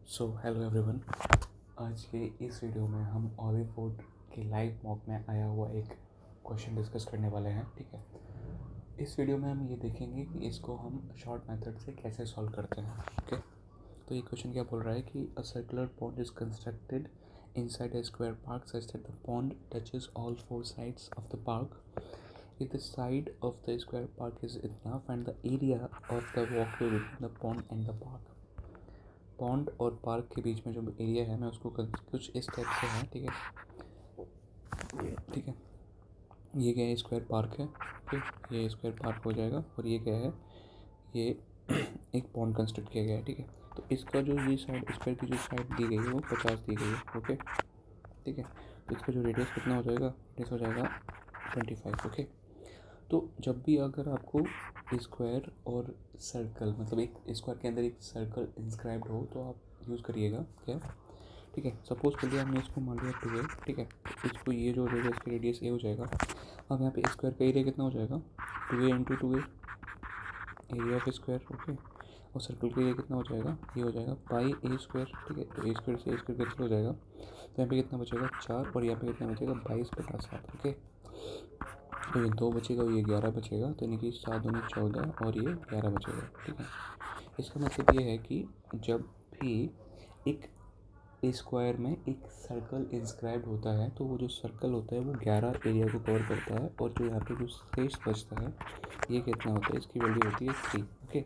Hello everyone. आज के इस वीडियो में हम ऑलिववुड के लाइव मॉक में आया हुआ एक क्वेश्चन डिस्कस करने वाले हैं। ठीक है, इस वीडियो में हम ये देखेंगे कि इसको हम शॉर्ट मेथड से कैसे सॉल्व करते हैं। ओके, तो ये क्वेश्चन क्या बोल रहा है कि a circular pond is constructed inside a square park such that the pond touches all four sides of the park if the side of the square park is enough and the area of the walkway between the pond and the park। Pond और park के बीच में जो area है मैं उसको कुछ इस type से है। ठीक है, ये क्या है, स्क्वायर पार्क है। ठीक, ये स्क्वायर पार्क हो जाएगा और ये क्या है, ये एक पॉन्ड कंस्ट्रक्ट किया गया है। ठीक है, तो इसका जो ये साइड, स्क्वायर की जो साइड दी गई है वो 50 दी गई है। ओके, ठीक है, तो इसका जो रेडियस कितना हो जाएगा, रेडियस हो जाएगा 25। ओके, तो जब भी अगर आपको स्क्वायर और सर्कल, मतलब एक स्क्वायर के अंदर एक सर्कल इंस्क्राइब्ड हो तो आप यूज़ करिएगा क्या। ठीक है, सपोज कर लिया हमने इसको मान लिया 2a। ठीक है, तो इसको ये जो रेडियस का रेडियस ए हो जाएगा। अब यहाँ पे स्क्वायर का एरिया कितना हो जाएगा, 2a into 2a, area of square. Okay, और सर्कल का एरिया कितना हो जाएगा, ये हो जाएगा पाई ए स्क्वायर। ठीक है, तो ए स्क्वायर से ए स्क्वायर कैंसिल हो जाएगा, तो यहाँ पे कितना बचेगा 4, और यहाँ पे कितना बचेगा 22/7। ओके, तो ये 2 बचेगा और ये 11 बचेगा, तो यानी कि 7 दूनी 14 और ये 11 बचेगा। ठीक है, इसका मतलब ये है कि जब भी एक स्क्वायर में एक सर्कल इंस्क्राइब्ड होता है तो वो जो सर्कल होता है वो 11 एरिया को कवर करता है, और जो यहाँ पे जो शेष बचता है ये कितना होता है, इसकी वैल्यू होती है 3। ओके,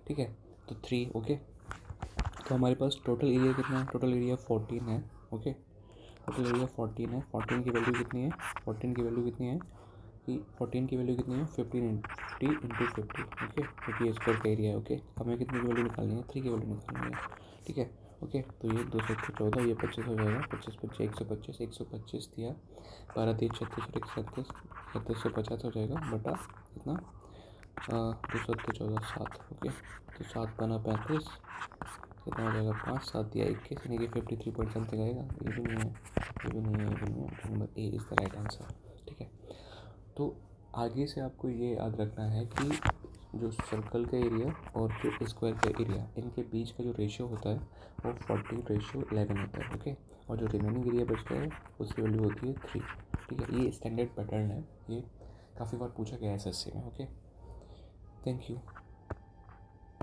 ठीक है, तो 3। ओके, तो हमारे पास टोटल एरिया कितना है, टोटल एरिया 14 है। ओके, टोटल एरिया 14 है। 14 की वैल्यू कितनी है, 14 की वैल्यू कितनी है कि 14 की वैल्यू कितनी है 50 इंटू 50। ओके, क्योंकि ये स्क्वायर का एरिया है। ओके, हमें कितनी की वैल्यू निकालनी है, 3 की वैल्यू निकालनी है। ठीक है, ओके, तो ये 2 से 14, ये 25 हो जाएगा, 25 25 125, 125 दिया, 12 3 36 और 37, 3750 हो जाएगा बटा कितना, 2 7 14 7। ओके, तो 7 बना 35, कितना हो जाएगा 5, 7 दिया 21, यानी कि 53 पॉइंट समथिंग आएगा। ये भी नहीं है, ये भी नहीं है, ये भी नहीं है, number A is the right answer. ठीक है, तो आगे से आपको ये याद रखना है कि जो सर्कल का एरिया और जो स्क्वायर का एरिया, इनके बीच का जो रेशियो होता है वो 40:11 होता है। ओके, और जो रिमेनिंग एरिया बचता है उसकी वैल्यू होती है 3। ठीक है, ये स्टैंडर्ड पैटर्न है, ये काफ़ी बार पूछा गया है एसएससी में। Okay, thank you.